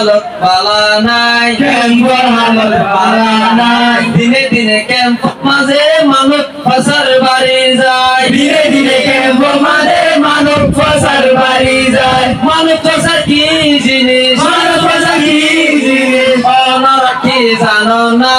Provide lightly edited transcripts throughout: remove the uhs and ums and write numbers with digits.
হালত বালা নাই ক্যাম্পর হালত বালা নাই দিনে দিনে ক্যাম্প মাঝে মানুষ ফসার বাড়ি যায় দিনে দিনে ক্যাম্পর মাঝে মানুষ ফসার বাড়ি যায় মানুষ ফসার কি জিনিস মানুষ ফসার কি জিনিস ওনারা কি জানো না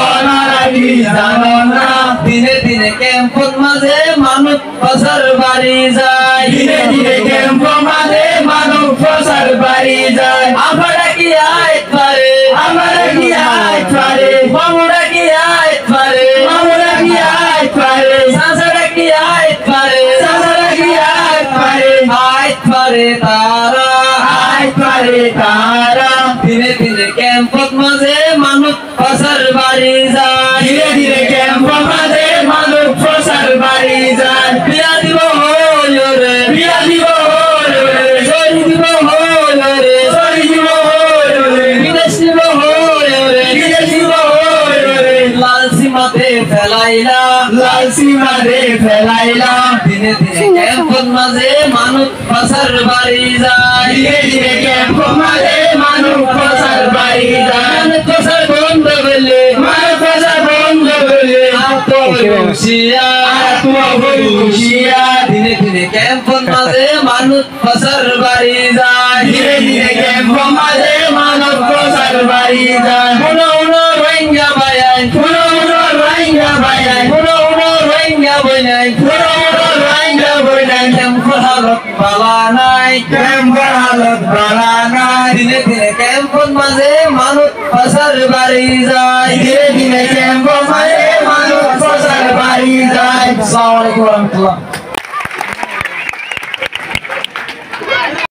ওনারা কি জানো না দিনে দিনে ক্যাম্প মাঝে মানুষ ফসার বাড়ি যায় দিনে দিনে ক্যাম্পর মাঝে মানুষ ফসার বাড়ি যায় আমরা কি আইত পারে আমরা কি আইত পারে মামুরা কি আইত পারে আমরা কি আইত পারে সাসারা কি আইত পারে সাসারা কি আইত পারে আইত পারে তারা আইত পারে তারা দিনে দিনে ক্যাম্প মাঝে মানুষ ফসার বাড়ি যায় ধীরে ধীরে ক্যাম্পর মাঝে মানুষ ফসার বাড়ি যায় বিয়া দিব হইল রে বিয়া দিব হলো রে সরি দিব হইল রে সরি দিব হলো রে বিদেশ দিব হইল রে বিদেশ দিব হলো রে লাল সীমাতে ফেলাইলা লাল সীমাতে ফেলাইলা দিনে দিনে ক্যাম্প মাঝে মানুষ ফসার বাড়ি যায় ধীরে ধীরে ক্যাম্পর মাঝে মানুষ ফসার বাড়ি যায় মানুষ ফসার বন্ধ বলে মানুষ ফসার বন্ধ বলে আত্মহুশিয়া দিনে দিনে ক্যাম্প মাঝে মানুষ ফসার বাড়ি যায় ধীরে ধীরে ক্যাম্পর মাঝে মানুষ ফসার বাড়ি যায় উনো উনো রোহিঙ্গা বায়াই পুরো পুরো রোহিঙ্গা বাইলাই উনো উনো রোহিঙ্গা বইনাই পুরো পুরো রোহিঙ্গা বাইলাই ক্যাম্প হালত বালা নাই ক্যাম্পর হালত বালা নাই দিনে দিনে ক্যাম্প মাঝে মানুষ ফসার বাড়ি যায় ধীরে ধীরে ক্যাম্পর মাঝে মানুষ ফসার বাড়ি যায় আসসালামু আলাইকুম ওয়া রাহমাতুল্লাহ